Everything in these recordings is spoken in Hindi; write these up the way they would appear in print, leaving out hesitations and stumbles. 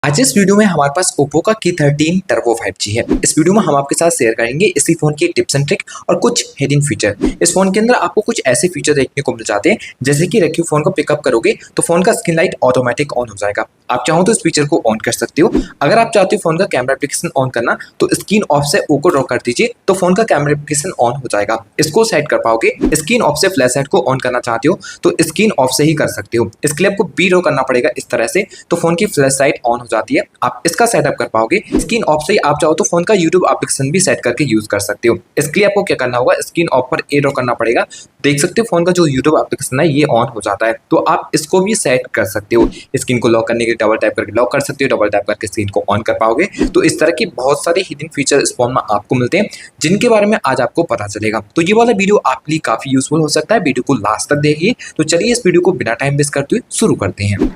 आज इस वीडियो में हमारे पास Oppo का K13 Turbo 5G है। इस वीडियो में हम आपके साथ शेयर करेंगे इसी फोन की टिप्स एंड ट्रिक और कुछ हिडन फीचर। इस फोन के अंदर आपको कुछ ऐसे फीचर देखने को मिल जाते हैं जैसे कि रखिए फोन को पिकअप करोगे तो फोन का स्क्रीन लाइट ऑटोमेटिक ऑन हो जाएगा। आप चाहो तो इस फीचर को ऑन कर सकते हो। अगर आप चाहते हो फोन का कैमरा एप्लीकेशन ऑन करना तो स्क्रीन ऑफ से ओ को ड्रॉ कर दीजिए तो फोन का कैमरा एप्लीकेशन ऑन हो जाएगा। इसको सेट कर पाओगे। स्क्रीन ऑफ से फ्लैश लाइट को ऑन करना चाहते हो तो स्क्रीन ऑफ से ही कर सकते हो। इसके लिए आपको बी ड्रॉ करना पड़ेगा इस तरह से तो फोन की फ्लैश लाइट ऑन हो जाती है। आप इसका सेटअप कर पाओगे। स्क्रीन ऑफ से ही आप चाहो तो फोन का यूट्यूब एप्लीकेशन भी सेट करके यूज कर सकते हो। इसके लिए आपको क्या करना होगा, स्क्रीन ऑफ पर ए ड्रॉ करना पड़ेगा। देख सकते हो फोन का जो यूट्यूब एप्लीकेशन है ये ऑन हो जाता है। तो आप इसको भी सेट कर सकते हो। स्क्रीन को लॉक करने के लिए डबल टैप करके लॉक कर सकते हो, डबल टैप करके स्क्रीन को ऑन कर पाओगे। तो इस तरह की बहुत सारे हिडन फीचर इस फोन में आपको मिलते हैं जिनके बारे में आज आपको पता चलेगा। तो ये वाला वीडियो आपके लिए काफी यूजफुल हो सकता है। वीडियो को लास्ट तक देखिए। तो चलिए इस वीडियो को बिना टाइम वेस्ट करते हुए शुरू करते हैं।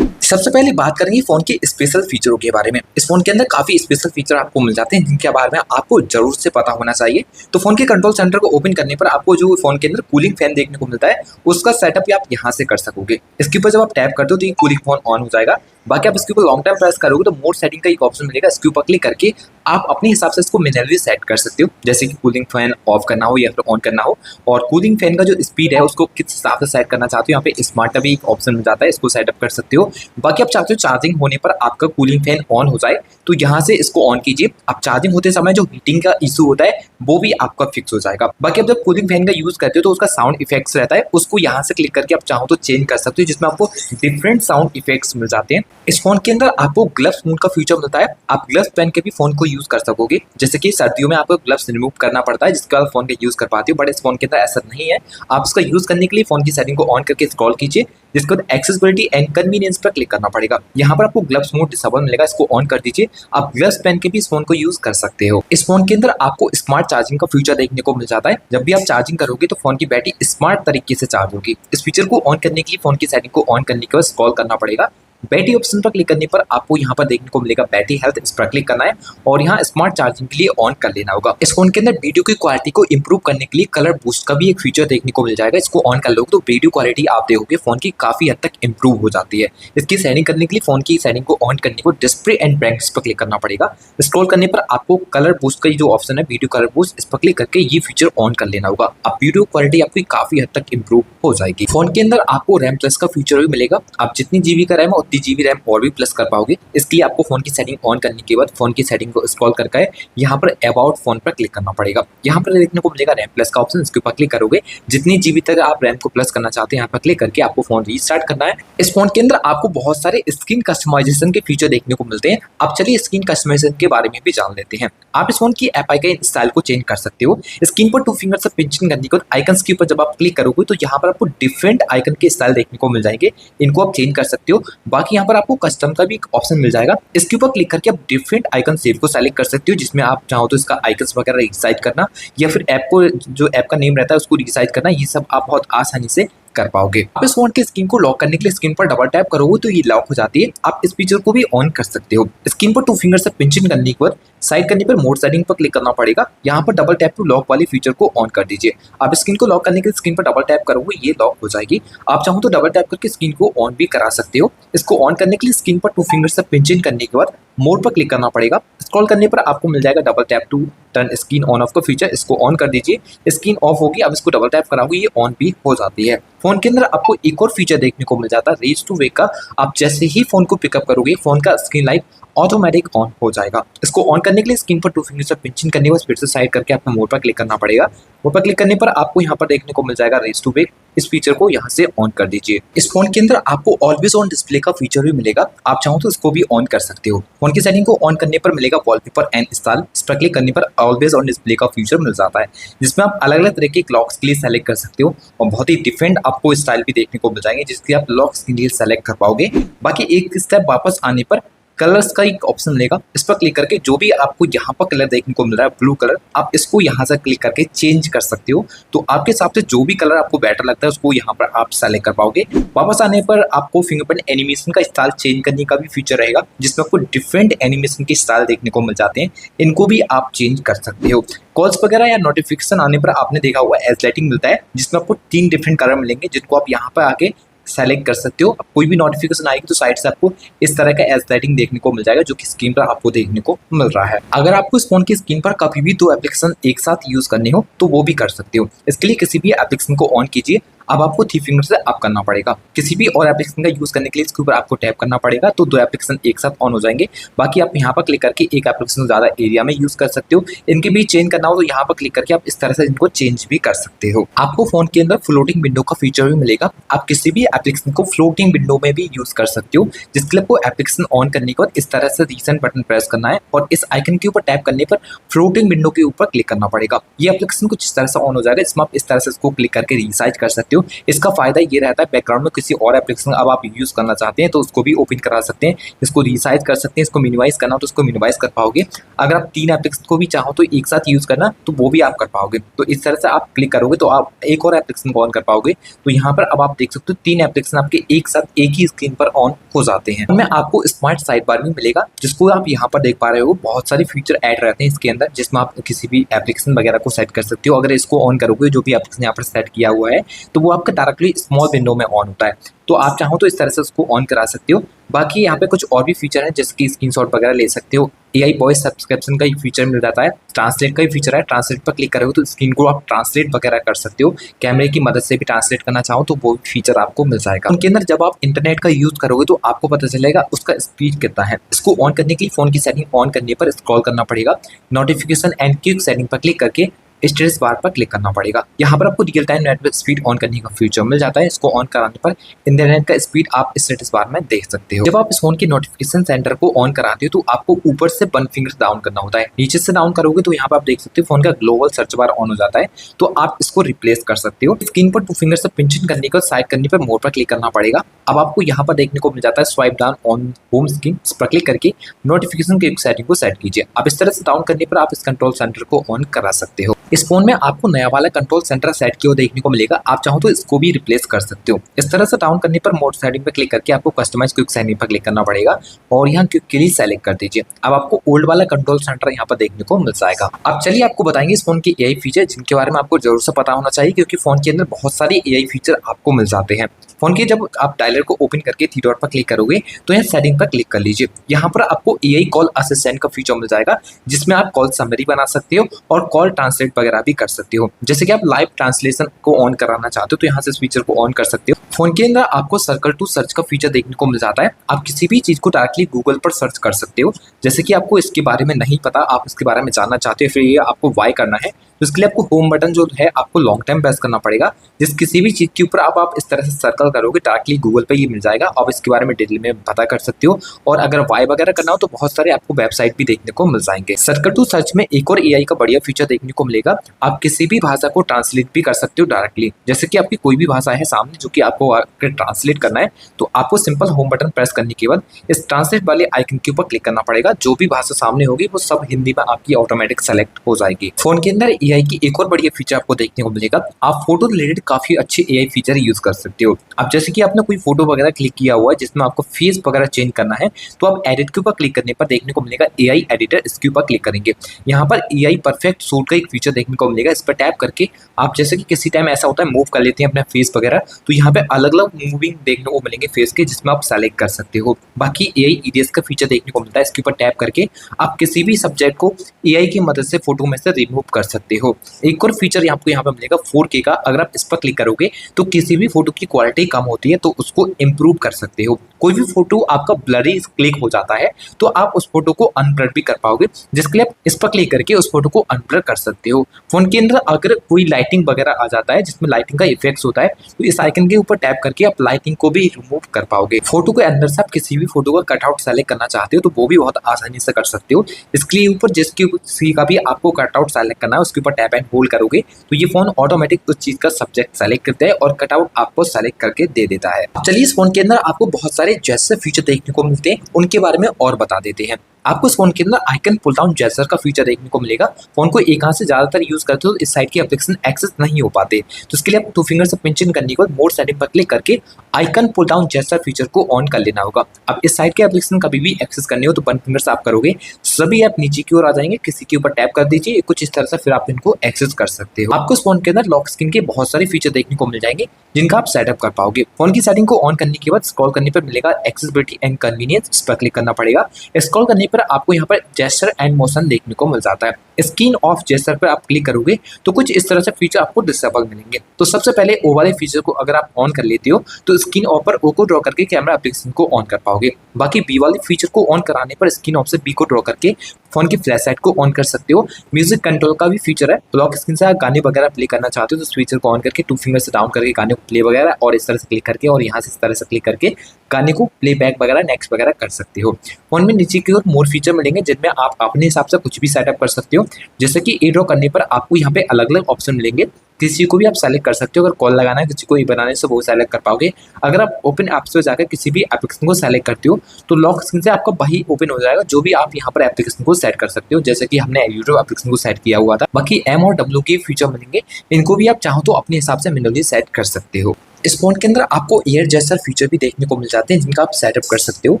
सबसे पहले बात करेंगे फोन के स्पेशल फीचरों के बारे में। इस फोन के अंदर काफी स्पेशल फीचर आपको मिल जाते हैं जिनके बारे में आपको जरूर से पता होना चाहिए। तो फोन के कंट्रोल सेंटर को ओपन करने पर आपको जो फोन के अंदर कूलिंग फैन देखने को मिलता है उसका सेटअप भी आप यहाँ से कर सकोगे। इसके ऊपर जब आप टैप करते हो तो ये कूलिंग फैन ऑन हो जाएगा। बाकी आप इसके ऊपर लॉन्ग टाइम प्रेस करोगे तो मोड सेटिंग का एक ऑप्शन मिलेगा। इसके ऊपर क्लिक करके आप अपने हिसाब से इसको मैन्युअली सेट कर सकते हो, जैसे कि कूलिंग फैन ऑफ करना हो या फिर ऑन करना हो। और कूलिंग फैन का जो स्पीड है उसको किस हिसाब से सेट करना चाहते हो, यहाँ पे स्मार्ट का भी एक ऑप्शन मिल जाता है, इसको सेटअप कर सकते हो। बाकी आप चाहते हो चार्जिंग होने पर आपका कूलिंग फैन ऑन हो जाए तो यहाँ से इसको ऑन कीजिए। आप चार्जिंग होते समय जो हीटिंग का इशू होता है वो भी आपका फिक्स हो जाएगा। बाकी आप जब कूलिंग फैन का यूज करते हो तो उसका साउंड इफेक्ट्स रहता है, उसको यहाँ से क्लिक करके आप चाहो तो चेंज कर सकते हो, जिसमें आपको डिफरेंट साउंड इफेक्ट्स मिल जाते हैं। इस फोन के अंदर आपको ग्लव्स मोड का फीचर मिलता है। आप ग्लव्स पहन के भी फोन को यूज कर सकोगे। जैसे कि सर्दियों में आपको ग्लव्स रिमूव करना पड़ता है जिसके बाद फोन का यूज कर पाते हो, बट इस फोन के अंदर ऐसा नहीं है। आप इसका यूज करने के लिए फोन की सेटिंग को ऑन करके स्क्रॉल कीजिए, जिसके बाद एक्सेसिबिलिटी एंड कन्वीनियंस पर क्लिक करना पड़ेगा। यहाँ पर आपको ग्लव्स मोड डिसेबल मिलेगा, इसको ऑन कर दीजिए। आप ग्लव्स पहन के भी इस फोन को यूज कर सकते हो। इस फोन के अंदर आपको स्मार्ट चार्जिंग का फीचर देखने को मिल जाता है। जब भी आप चार्जिंग करोगे तो फोन की बैटरी स्मार्ट तरीके से चार्ज होगी। इस फीचर को ऑन करने के लिए फोन की सेटिंग को ऑन करने के बाद स्क्रॉल करना पड़ेगा। बैटरी ऑप्शन पर क्लिक करने पर आपको यहाँ पर देखने को मिलेगा बैटरी हेल्थ, इस पर क्लिक करना है और यहाँ स्मार्ट चार्जिंग के लिए ऑन कर लेना होगा। इस फोन के अंदर वीडियो की क्वालिटी को इंप्रूव करने के लिए कलर बूस्ट का भी एक फीचर देखने को मिल जाएगा। इसको ऑन कर लोगे तो वीडियो क्वालिटी आप देखोगे फोन की काफी हद तक इंप्रूव हो जाती है। इसकी सेटिंग करने के लिए फोन की सेटिंग को ऑन करने को डिस्प्ले एंड ब्राइटनेस पर क्लिक करना पड़ेगा। स्क्रॉल करने पर आपको कलर बूस्ट का जो ऑप्शन है वीडियो कलर बूस्ट, इस पर क्लिक करके ये फीचर ऑन कर लेना होगा। अब वीडियो क्वालिटी आपकी काफी हद तक इंप्रूव हो जाएगी। फोन के अंदर आपको रैम प्लस का फीचर भी मिलेगा। आप जितनी जीबी का रैम है उतनी जीबी रैम और भी प्लस कर पाओगे। इसके लिए आपको फोन की सेटिंग ऑन करने के बाद फोन की सेटिंग को स्क्रॉल करके यहाँ पर अबाउट फोन पर क्लिक करना पड़ेगा। यहाँ पर देखने को मिलेगा रैम प्लस का ऑप्शन, इसके ऊपर क्लिक करोगे। जितनी जीबी तक आप रैम को प्लस करना चाहते हैं यहाँ पर क्लिक करके आपको फोन रीस्टार्ट करना है। इस फोन के अंदर आपको बहुत सारे स्क्रीन कस्टमाइजेशन के फीचर देखने को मिलते हैं। अब चलिए स्क्रीन कस्टमाइजेशन के बारे में भी जान लेते हैं। आप इस फोन की ऐप आइकन स्टाइल को चेंज कर सकते हो। स्क्रीन पर 2 फिंगर से पिंचिंग करने के बाद आइकन्स के ऊपर जब आप क्लिक करोगे तो यहाँ पर आपको डिफरेंट आइकन के स्टाइल देखने को मिल जाएंगे। इनको आप चेंज कर सकते हो। बाकी यहाँ पर आपको कस्टम का भी एक ऑप्शन मिल जाएगा। इसके ऊपर क्लिक करके आप डिफरेंट आइकन शेप को सेलेक्ट कर सकते हो, जिसमें आप चाहो तो इसका आइकन्स वगैरह रिसाइज करना या फिर ऐप को जो ऐप का नेम रहता है उसको रिसाइज करना, ये सब आप बहुत आसानी से कर पाओगे। आप इस फोन के स्क्रीन को लॉक करने के लिए स्क्रीन पर डबल टैप करोगे तो ये लॉक हो जाती है। आप इस फीचर को भी ऑन कर सकते हो। स्क्रीन पर 2 फिंगर से पिंचिंग करने के बाद साइड करने पर मोड सेटिंग पर क्लिक करना पड़ेगा। यहाँ पर डबल टैप टू लॉक वाली फीचर को ऑन कर दीजिए। आप स्क्रीन को लॉक करने के लिए स्क्रीन पर डबल टैप करोगे ये लॉक हो जाएगी। आप चाहो तो डबल टैप करके स्क्रीन को ऑन भी करा सकते हो। इसको ऑन करने के लिए स्क्रीन पर 2 फिंगर से पिंचिंग करने के बाद मोड पर क्लिक करना पड़ेगा। स्क्रॉल करने पर आपको मिल जाएगा double tap to turn screen on off का फीचर, इसको ऑन कर दीजिए। स्क्रीन ऑफ होगी, अब इसको डबल टैप कराओगे ये ऑन भी हो जाती है। फोन के अंदर आपको एक और फीचर देखने को मिल जाता है रेज टू वेक का। आप जैसे ही फोन को पिकअप करोगे फोन का स्क्रीन लाइट ऑटोमेटिक ऑन हो जाएगा। इसको ऑन करने के लिए स्क्रीन पर 2 फिंगर से पिंचिंग करने के बाद फिर से साइड करके आपको मोड पर क्लिक करना पड़ेगा। मोड पर क्लिक करने पर आपको यहाँ पर देखने को मिल जाएगा रेज टू वेक, इस फीचर को यहाँ से ऑन कर दीजिए। इस फोन के अंदर आपको ऑलवेज ऑन डिस्प्ले का फीचर भी मिलेगा। आप चाहो तो इसको भी ऑन कर सकते हो। फोन की सेटिंग को ऑन करने पर मिलेगा वॉलपेपर एंड इंस्टॉल, इस पर क्लिक करने पर ऑलवेज ऑन डिस्प्ले का फीचर मिल जाता है, जिसमें आप अलग अलग तरह के क्लॉक्स के लिए सेलेक्ट कर सकते हो और बहुत ही डिफरेंट आपको स्टाइल भी देखने को मिल जाएंगे जिसकी आप लॉक्स के लिए सेलेक्ट कर पाओगे। बाकी एक स्टेप वापस आने पर कलर्स का एक ऑप्शन मिलेगा, इस पर क्लिक करके जो भी आपको यहाँ पर कलर देखने को मिल रहा है ब्लू कलर, आप इसको यहाँ से क्लिक करके चेंज कर सकते हो। तो आपके हिसाब से जो भी कलर आपको बेटर लगता है उसको यहाँ पर आप सेलेक्ट कर पाओगे। वापस आने पर आपको फिंगरप्रिंट एनिमेशन का स्टाइल चेंज करने का भी फीचर रहेगा, जिसमें आपको डिफरेंट एनिमेशन के स्टाइल देखने को मिल जाते हैं, इनको भी आप चेंज कर सकते हो। कॉल्स वगैरह या नोटिफिकेशन आने पर आपने देखा हुआ एज लाइटिंग मिलता है, जिसमें आपको 3 डिफरेंट कलर मिलेंगे, जिनको आप यहाँ पर आके सेलेक्ट कर सकते हो। अब कोई भी नोटिफिकेशन आएगी तो साइड से आपको इस तरह का एज लाइटिंग देखने को मिल जाएगा, जो कि स्क्रीन पर आपको देखने को मिल रहा है। अगर आपको इस फोन की स्क्रीन पर कभी भी 2 एप्लीकेशन एक साथ यूज करने हो तो वो भी कर सकते हो। इसके लिए किसी भी एप्लीकेशन को ऑन कीजिए, अब आपको 3 फिंगर से अप करना पड़ेगा। किसी भी और एप्लीकेशन का यूज करने के लिए इसके ऊपर आपको टैप करना पड़ेगा, तो 2 एप्लीकेशन एक साथ ऑन हो जाएंगे। बाकी आप यहाँ पर क्लिक करके एक एप्लीकेशन ज्यादा एरिया में यूज कर सकते हो। इनके भी चेंज करना हो तो यहाँ पर क्लिक करके आप इस तरह से इनको चेंज भी कर सकते हो। आपको फोन के अंदर फ्लोटिंग विंडो का फीचर भी मिलेगा, आप किसी भी एप्लीकेशन को फ्लोटिंग विंडो में भी यूज कर सकते हो, जिसके लिए आपको एप्लीकेशन ऑन करने के बाद इस तरह से रीसेंट बटन प्रेस करना है और इस आइकन के ऊपर टैप करने पर फ्लोटिंग विंडो के ऊपर क्लिक करना पड़ेगा। ये एप्लीकेशन कुछ इस तरह से ऑन हो जाएगा, इसमें आप इस तरह से इसको क्लिक करके रिसाइज कर सकते हो। इसका फायदा ये रहता है बैकग्राउंड में किसी और एप्लीकेशन अब आप यूज करना चाहते हैं तो उसको भी ओपन करा सकते हैं, इसको रिसाइज कर सकते हैं, इसको मिनिमाइज करना हो तो उसको मिनिमाइज कर पाओगे। अगर आप 3 एप्लीकेशन को भी चाहो तो एक साथ यूज करना तो वो भी आप कर पाओगे। तो इस तरह से आप क्लिक करोगे तो आप एक और एप्लीकेशन को ऑन कर पाओगे। तो यहाँ पर अब आप देख सकते हो 3 एप्लीकेशन आपके एक साथ एक ही स्क्रीन पर ऑन हो जाते हैं। मैं आपको स्मार्ट साइड बार भी मिलेगा, जिसको आप यहाँ पर देख पा रहे हो। बहुत सारे फीचर ऐड रहते हैं इसके अंदर, जिसमें आप किसी भी एप्लीकेशन वगैरह को सेट कर सकते हो। अगर इसको ऑन करोगे जो भी एप्लीकेशन यहाँ पर सेट किया हुआ है तो वो आपका डायरेक्टली स्मॉल विंडो में ऑन होता है। तो आप चाहो तो इस तरह से उसको ऑन करा सकते हो। बाकी यहाँ पे कुछ और भी फीचर है, जैसे कि स्क्रीनशॉट वगैरह ले सकते हो। AI वॉइस सब्सक्रिप्शन का एक फीचर मिल जाता है, ट्रांसलेट का भी फीचर है। ट्रांसलेट पर क्लिक करोगे तो स्क्रीन को आप ट्रांसलेट वगैरह कर सकते हो। कैमरे की मदद से भी ट्रांसलेट करना चाहो तो वो फीचर आपको मिल जाएगा। उनके अंदर जब आप इंटरनेट का यूज करोगे तो आपको पता चलेगा उसका स्पीड कितना है। इसको ऑन करने के लिए फोन की सेटिंग ऑन करने पर स्क्रॉल करना पड़ेगा, नोटिफिकेशन एंड क्विक सेटिंग पर क्लिक करके स्टेटस बार पर क्लिक करना पड़ेगा। यहाँ पर आपको real time network speed on करने का फीचर मिल जाता है। इसको ऑन कराने पर इंटरनेट का स्पीड आप स्टेटस बार में देख सकते हो। जब आप इस फोन के नोटिफिकेशन सेंटर को ऑन कराते हो तो आपको ऊपर से 1 फिंगर डाउन करना होता है। नीचे से डाउन करोगे तो यहाँ पर आप देख सकते हो फोन का ग्लोबल सर्च बार ऑन हो जाता है, तो आप इसको रिप्लेस कर सकते हो। स्क्रीन पर 2 फिंगर से पिंचिंग करने का साइड करने पर मोड पर क्लिक करना पड़ेगा। अब आपको यहाँ पर देखने को मिल जाता है swipe down on home screen, इस पर क्लिक करके नोटिफिकेशन की सेटिंग को सेट कीजिए। अब इस तरह से डाउन करने पर आप इस कंट्रोल सेंटर को ऑन करा सकते हो। इस फोन में आपको नया वाला कंट्रोल सेंटर सेट किया देखने को मिलेगा, आप चाहो तो इसको भी रिप्लेस कर सकते हो। इस तरह से डाउन करने पर मोड सेटिंग पर क्लिक करके आपको कस्टमाइज क्विक सेटिंग पर क्लिक करना पड़ेगा और यहाँ क्विकली सेलेक्ट कर दीजिए। अब आपको ओल्ड वाला कंट्रोल सेंटर यहाँ पर देखने को मिल जाएगा। अब चलिए आपको बताएंगे इस फोन के AI फीचर, जिनके बारे में आपको जरूर से पता होना चाहिए, क्योंकि फोन के अंदर बहुत सारे AI फीचर आपको मिल जाते हैं। फोन के जब आप डायलर को ओपन करके 3 डॉट पर क्लिक करोगे तो यहाँ सेटिंग पर क्लिक कर लीजिए। यहाँ पर आपको AI कॉल असिस्टेंट का फीचर मिल जाएगा, जिसमें आप कॉल समरी बना सकते हो और कॉल ट्रांसलेट वगैरह भी कर सकते हो। जैसे कि आप लाइव ट्रांसलेशन को ऑन कराना चाहते हो तो यहाँ से इस फीचर को ऑन कर सकते हो। फोन के अंदर आपको सर्कल टू सर्च का फीचर देखने को मिल जाता है, आप किसी भी चीज को डायरेक्टली गूगल पर सर्च कर सकते हो। जैसे कि आपको इसके बारे में नहीं पता, आप इसके बारे में जानना चाहते हो, फिर ये आपको वाई करना है तो इसके लिए आपको होम बटन जो है आपको लॉन्ग टाइम प्रेस करना पड़ेगा। जिस किसी भी चीज के ऊपर आप इस तरह से सर्कल करोगे डायरेक्टली गूगल पे ये मिल जाएगा, आप इसके बारे में डिटेल में पता कर सकते हो। और अगर वाई वगैरह करना हो तो बहुत सारे आपको वेबसाइट भी देखने को मिल जाएंगे। सर्कल टू सर्च में एक और AI का बढ़िया फीचर देखने को मिलेगा, आप किसी भी भाषा को ट्रांसलेट भी कर सकते हो डायरेक्टली। जैसे कि आपकी कोई भी भाषा है सामने जो कि आपको ट्रांसलेट करना है, तो आपको सिंपल होम बटन प्रेस करने के बाद इस ट्रांसलेट वाले आइकन के ऊपर क्लिक करना पड़ेगा। जो भी भाषा सामने होगी वो सब हिंदी में आपकी ऑटोमेटिक सेलेक्ट हो जाएगी। फोन के अंदर AI की एक और बढ़िया फीचर आपको देखने को मिलेगा, आप फोटो रिलेटेड काफी अच्छे AI फीचर यूज कर सकते हो। अब जैसे कि आपने कोई फोटो वगैरह क्लिक किया हुआ है जिसमें आपको फेस वगैरह चेंज करना है, तो आप एडिट के ऊपर क्लिक करने पर देखने को मिलेगा AI एडिटर, इसके ऊपर क्लिक करेंगे। यहाँ पर AI परफेक्ट सूट का एक फीचर देखने को मिलेगा, इस पर टैप करके आप जैसे कि किसी टाइम ऐसा होता है मूव कर लेते हैं अपना फेस वगैरह, तो यहाँ पे अलग अलग मूविंग देखने को मिलेंगे फेस के, जिसमें आप सेलेक्ट कर सकते हो। बाकी AI EDS का फीचर देखने को मिलता है, इसके ऊपर टैप करके आप किसी भी सब्जेक्ट को AI की मदद से फोटो में से रिमूव कर सकते हो। एक और फीचर आपको यहाँ पे मिलेगा 4K का, अगर आप इस पर क्लिक करोगे तो किसी भी फोटो की क्वालिटी कम होती है तो उसको इम्प्रूव कर सकते हो। कोई भी फोटो आपका ब्लरी क्लिक हो जाता है तो आप उस फोटो को अनब्लर भी कर पाओगे, जिसके लिए आप इस पर क्लिक करके उस फोटो को अनब्लर कर सकते हो। फोन के अंदर अगर कोई लाइटिंग वगैरह आ जाता है जिसमें लाइटिंग का इफेक्ट होता है तो इस आइकन के ऊपर टैप करके आप लाइटिंग को भी रिमूव कर पाओगे। फोटो के अंदर से आप किसी भी फोटो का कटआउट सेलेक्ट करना चाहते हो तो वो भी बहुत आसानी से कर सकते हो। इसके लिए ऊपर जिसकी का भी आपको कटआउट सेलेक्ट करना है उसके ऊपर टैप एंड होल्ड करोगे तो ये फोन ऑटोमेटिक उस चीज का सब्जेक्ट सेलेक्ट करता है और कटआउट आपको सेलेक्ट करके दे देता है। अब चलिए इस फोन के अंदर आपको बहुत सारे जेस्चर फीचर देखने को मिलते हैं, उनके बारे में और बता देते हैं। आपको इस फोन के अंदर आइकन पुल डाउन जेस्चर का फीचर देखने को मिलेगा। फोन को एक हाथ से ज्यादातर यूज करते हो तो इस साइड की एप्लीकेशन एक्सेस नहीं हो पाते, तो इसके लिए आपको 2 फिंगर से पिंचिंग करने के बाद मोड सेटिंग पर क्लिक करके icon pull down gesture feature को ऑन कर लेना होगा। अब इस साइड के एप्लीकेशन कभी भी एक्सेस करनी हो तो 1 फिंगर से आप करोगे, सभी ऐप नीचे की ओर आ जाएंगे, किसी के ऊपर टैप कर दीजिए कुछ इस तरह से, फिर आप इनको एक्सेस कर सकते हो। आपको इस फोन के अंदर लॉक स्क्रीन के बहुत सारे फीचर देखने को मिल जाएंगे जिनका आप सेटअप कर पाओगे। फोन की सेटिंग को ऑन करने के बाद स्क्रॉल करने पर मिलेगा एक्सेसिबिलिटी एंड कन्वीनियंस, इस पर क्लिक करना पड़ेगा। स्क्रॉल करने पर आपको यहाँ पर जेस्चर एंड मोशन देखने को मिल जाता है। स्क्रीन ऑफ जेस्चर पर आप क्लिक करोगे तो कुछ इस तरह से फीचर आपको डिसेबल मिलेंगे। तो सबसे पहले ओ वाले फीचर को अगर आप ऑन कर लेते हो तो स्क्रीन ऑफ पर ओ को ड्रॉ करके कैमरा एप्लीकेशन को ऑन कर पाओगे। बाकी बी वाले फीचर को ऑन कराने पर स्क्रीन ऑफ से बी को ड्रॉ करके फोन की फ्लैश लाइट को ऑन कर सकते हो। म्यूजिक कंट्रोल का भी फीचर है, लॉक स्क्रीन से आप गाने वगैरह प्ले करना चाहते हो तो इस फीचर को ऑन करके 2 फिंगर से डाउन करके गाने को प्ले वगैरह और इस तरह से क्लिक करके और यहाँ से इस तरह से क्लिक करके गाने को प्ले बैक वगैरह नेक्स्ट वगैरह कर सकते हो। फोन में नीचे की ओर मोर फीचर मिलेंगे जिनमें आप अपने हिसाब से कुछ भी सेटअप कर सकते हो। जैसे कि ए ड्रॉ करने पर आपको यहाँ पे अलग अलग ऑप्शन मिलेंगे, किसी को भी आप सेलेक्ट कर सकते हो। अगर कॉल लगाना है किसी को ई बनाने से वो सेलेक्ट कर पाओगे। अगर आप ओपन ऐप्स पे जाकर किसी भी एप्लीकेशन को सेलेक्ट करते हो तो लॉक स्क्रीन से आपका वही ओपन हो जाएगा जो भी आप यहाँ पर एप्लीकेशन को सेट कर सकते हो, जैसे कि हमने यूट्यूब एप्लीकेशन को सेट किया हुआ था। बाकी एम और डब्ल्यू के फीचर मिलेंगे, इनको भी आप चाहो तो अपने हिसाब से मैन्युअली सेट कर सकते हो। इस फोन के अंदर आपको एयर जेस्चर फीचर भी देखने को मिल जाते हैं जिनका आप सेटअप कर सकते हो।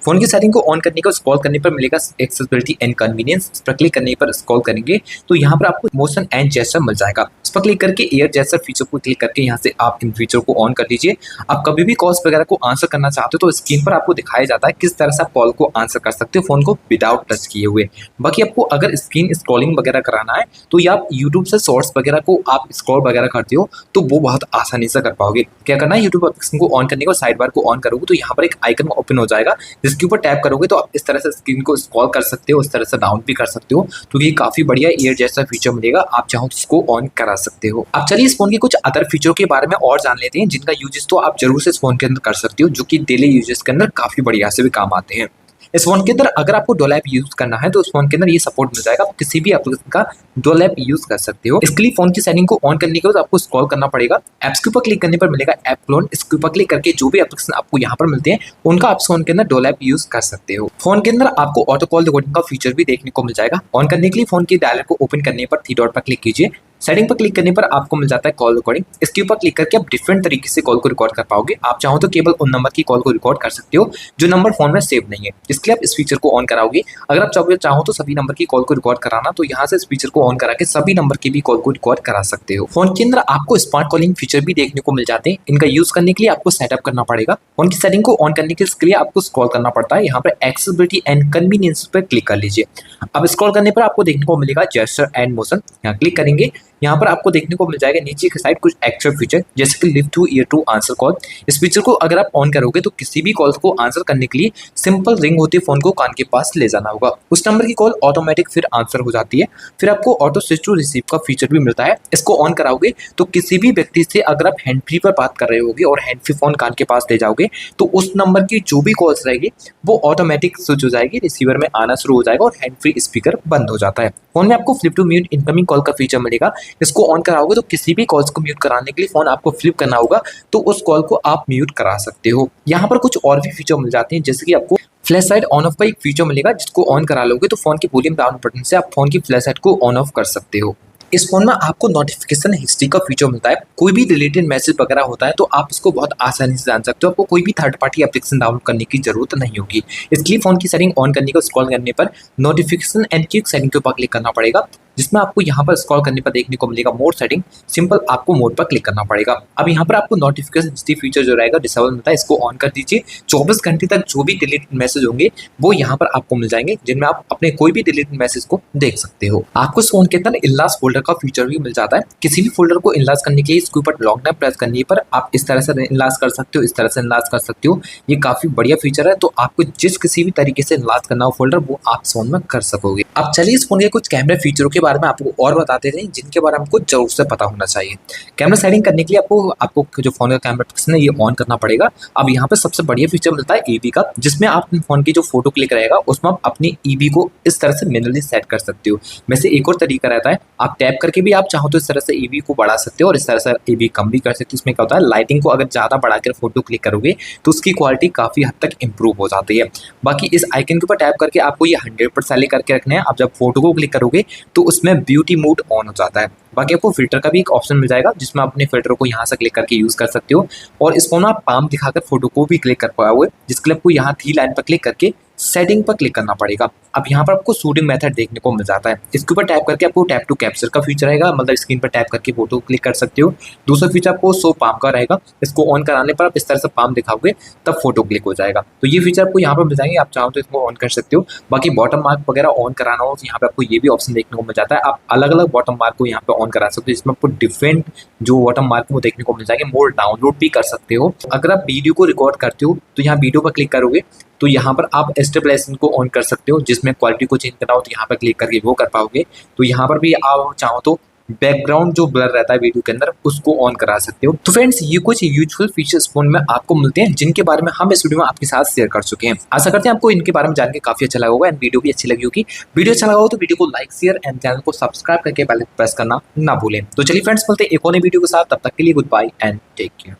फोन की सेटिंग को ऑन करने का स्क्रॉल करने पर मिलेगा एक्सेसिबिलिटी एंड कन्वीनियंस, इस पर क्लिक करने पर स्क्रॉल करेंगे तो यहाँ पर आपको मोशन एंड जेस्चर मिल जाएगा। इस पर क्लिक करके एयर जेस्चर फीचर को क्लिक करके यहाँ से आप इन फीचर को ऑन कर लीजिए। आप कभी भी कॉल्स वगैरह को आंसर करना चाहते हो तो स्क्रीन पर आपको दिखाया जाता है किस तरह से आप कॉल को आंसर कर सकते हो फोन को विदाउट टच किए हुए। बाकी आपको अगर स्क्रीन स्क्रॉलिंग वगैरह कराना है तो या आप यूट्यूब से शॉर्ट्स वगैरह को आप स्क्रॉल वगैरह करते हो तो वो बहुत आसानी से कर पाओगे। क्या करना है, यूट्यूब को ऑन करने को साइड बार को ऑन करोगे तो यहाँ पर एक आइकन ओपन हो जाएगा जिसके ऊपर टैप करोगे तो आप इस तरह से स्क्रीन को स्क्रॉल कर सकते हो, इस तरह से डाउन भी कर सकते हो। तो ये काफी बढ़िया एयर जैसा फीचर मिलेगा, आप चाहो तो इसको ऑन करा सकते हो। अब चलिए इस फोन के कुछ अदर फीचर के बारे में और जान लेते हैं जिनका यूजेस तो आप जरूर से इस फोन के अंदर कर सकते हो, जो कि डेली यूजेस के अंदर काफी बढ़िया से भी काम आते हैं। इस फोन के अंदर अगर आपको डुअल ऐप यूज करना है तो इस फोन के अंदर ये सपोर्ट मिल जाएगा, आप किसी भी एप्लीकेशन का डुअल ऐप यूज कर सकते हो। इसके लिए फोन की सेटिंग को ऑन करने के बाद आपको स्क्रॉल करना पड़ेगा, ऐप्स के ऊपर क्लिक करने पर मिलेगा ऐप क्लोन, इसके ऊपर क्लिक करके जो भी एप्लीकेशन आपको यहाँ पर मिलते हैं उनका आप फोन के अंदर डुअल ऐप यूज कर सकते हो। फोन के अंदर आपको ऑटो कॉल रिकॉर्डिंग का फीचर भी देखने को मिल जाएगा। ऑन करने के लिए फोन के डायलर को ओपन करने पर 3 डॉट पर क्लिक कीजिए, सेटिंग पर क्लिक करने पर आपको मिल जाता है कॉल रिकॉर्डिंग। इसके ऊपर क्लिक करके आप डिफरेंट तरीके से कॉल को रिकॉर्ड कर पाओगे। आप चाहो तो केवल उन नंबर की कॉल को रिकॉर्ड कर सकते हो जो नंबर फोन में सेव नहीं है, इसके लिए आप इस फीचर को ऑन कराओगे। अगर आप चाहो तो सभी नंबर की कॉल को रिकॉर्ड कराना तो यहाँ से इस फीचर को ऑन करा के सभी नंबर की भी कॉल को रिकॉर्ड करा सकते हो। फोन के अंदर आपको स्मार्ट कॉलिंग फीचर भी देखने को मिल जाते हैं, इनका यूज करने के लिए आपको सेटअप करना पड़ेगा। फोन की सेटिंग को ऑन करने के लिए आपको स्क्रॉल करना पड़ता है, यहाँ पर एक्सेसिबिलिटी एंड कन्वीनियंस पर क्लिक कर लीजिए। अब स्क्रॉल करने पर आपको देखने को मिलेगा जेस्चर एंड मोशन, यहाँ क्लिक करेंगे, यहाँ पर आपको देखने को मिल जाएगा नीचे की साइड कुछ एक्स्ट्रा फीचर जैसे कि लिव to ear to answer call. इस फीचर को अगर आप ऑन करोगे तो किसी भी कॉल को आंसर करने के लिए सिंपल रिंग होती है, फोन को कान के पास ले जाना होगा, उस नंबर की कॉल ऑटोमेटिक फिर आंसर हो जाती है। फिर आपको ऑटो स्विच टू रिसीव का फीचर भी मिलता है, इसको ऑन कराओगे तो किसी भी व्यक्ति से अगर आप हैंड फ्री पर बात कर रहे होगे और हैंड फ्री फोन कान के पास ले जाओगे तो उस नंबर की जो भी कॉल्स रहेगी वो ऑटोमेटिक स्विच हो जाएगी, रिसीवर में आना शुरू हो जाएगा और हैंड फ्री स्पीकर बंद हो जाता है। फोन में आपको flip to mute incoming call का फीचर मिलेगा, इसको ऑन कराओगे तो किसी भी कॉल्स को म्यूट कराने के लिए फोन आपको फ्लिप करना होगा तो उस कॉल को आप म्यूट करा सकते हो। यहाँ पर कुछ और भी फीचर मिल जाते हैं जैसे कि आपको फ्लैश लाइट ऑन ऑफ का एक फीचर मिलेगा, जिसको ऑन करा लोगे तो फोन की वॉल्यूम डाउन बटन से आप फोन की फ्लैश लाइट को ऑन ऑफ कर सकते हो। इस फोन में आपको नोटिफिकेशन हिस्ट्री का फीचर मिलता है, कोई भी डिलीटेड मैसेज वगैरह होता है तो आप उसको बहुत आसानी से जान सकते हो, आपको कोई भी थर्ड पार्टी एप्लीकेशन डाउनलोड करने की जरूरत नहीं होगी। इसलिए फोन की सेटिंग ऑन करने को स्क्रॉल करने पर नोटिफिकेशन एंड क्विक सेटिंग के ऊपर क्लिक करना पड़ेगा, जिसमें आपको यहाँ पर स्क्रॉल करने पर देखने को मिलेगा मोड सेटिंग, सिंपल आपको मोड पर क्लिक करना पड़ेगा। अब यहाँ पर आपको नोटिफिकेशन हिस्ट्री फीचर जो रहेगा डिसेबल मिलता है, इसको ऑन कर दीजिए। 24 घंटे तक जो भी डिलीटेड मैसेज होंगे वो यहाँ पर आपको मिल जाएंगे, जिनमें आप अपने कोई भी डिलीटेड मैसेज को देख सकते हो। आपको इस फोन के अंदर इनलास्ट फोल्डर का फीचर भी मिल जाता है, किसी भी फोल्डर को इनलास्ट करने के लिए इसके ऊपर लॉन्ग टाइम प्रेस करने पर आप इस तरह से इनलास्ट कर सकते हो, इस तरह से इनलास्ट कर सकते हो। ये काफी बढ़िया फीचर है, तो आपको जिस किसी भी तरीके से इनलास्ट करना हो फोल्डर वो आप फोन में कर सकोगे। अब चलिए इस फोन के कुछ कैमरा फीचरों के बारे में आपको और बताते हैं जिनके बारे में आपको जरूर से पता होना चाहिए। कैमरा सेटिंग करने के लिए आपको आपको जो फोन का कैमरा पिक्सल है ये ऑन करना पड़ेगा। अब यहाँ पे सबसे बढ़िया फीचर मिलता है ईबी का, जिसमें आप फोन की जो फोटो क्लिक रहेगा उसमें आप अपनी ईबी को इस तरह से मैनुअली सेट कर सकते हो। वैसे एक और तरीका रहता है, आप टैप करके भी आप चाहो तो इस तरह से ईबी को बढ़ा सकते हो और इस तरह से ईबी कम भी कर सकते हो। इसमें क्या होता है, लाइटिंग को अगर ज़्यादा बढ़ाकर फोटो क्लिक करोगे तो उसकी क्वालिटी काफ़ी हद तक इंप्रूव हो जाती है। बाकी इस आइकन के ऊपर टैप करके आपको ये 100% करके रखना है। आप जब फोटो को क्लिक करोगे तो उसमें ब्यूटी मोड ऑन हो जाता है। बाकी आपको फिल्टर का भी एक ऑप्शन मिल जाएगा जिसमें आप अपने फिल्टर को यहाँ से क्लिक करके यूज़ कर सकते हो और इस फोन में आप पाम दिखाकर फोटो को भी क्लिक कर पाओगे, जिसके लिए आपको यहाँ थ्री लाइन पर क्लिक करके सेटिंग पर क्लिक करना पड़ेगा। अब यहाँ पर आपको शूटिंग मेथड देखने को मिल जाता है। इसके ऊपर टैप करके आपको टैप टू कैप्चर का फीचर रहेगा, मतलब स्क्रीन पर टैप करके फोटो क्लिक कर सकते हो। दूसरा फीचर आपको शो पाम का रहेगा, इसको ऑन कराने पर आप इस तरह से पाम दिखाओगे तब फोटो क्लिक हो जाएगा। तो ये फीचर आपको यहाँ पर मिल जाएंगे, आप चाहो तो इसको ऑन कर सकते हो। बाकी बॉटम मार्क वगैरह ऑन कराना हो तो यहाँ पे आपको ये भी ऑप्शन देखने को मिल जाता है। आप अलग अलग बॉटम मार्क को यहाँ पे ऑन करा सकते हो, जिसमें आपको डिफरेंट जो बॉटम मार्क वो देखने को मिल जाएंगे। मोर डाउनलोड भी कर सकते हो। अगर आप वीडियो को रिकॉर्ड करते हो तो यहाँ वीडियो पर क्लिक करोगे तो यहाँ पर आप स्टेबलाइजेशन को ऑन कर सकते हो, जिसमें क्वालिटी को चेंज करना हो तो यहाँ पर क्लिक करके वो कर पाओगे। तो यहाँ पर भी आप चाहो तो बैकग्राउंड जो ब्लर रहता है वीडियो के अंदर उसको ऑन करा सकते हो। तो फ्रेंड्स ये कुछ यूजफुल फीचर्स फोन में आपको मिलते हैं जिनके बारे में हम इस वीडियो में आपके साथ शेयर कर चुके हैं। आशा करते हैं आपको इनके बारे में जान के काफी अच्छा लगा होगा एंड वीडियो भी अच्छी लगी होगी। वीडियो अच्छा लगा हो तो वीडियो को लाइक शेयर एंड चैनल को सब्सक्राइब करके बेल प्रेस करना ना भूलें। तो चलिए फ्रेंड्स मिलते हैं एक और नई वीडियो के साथ, तब तक के लिए good bye and take care.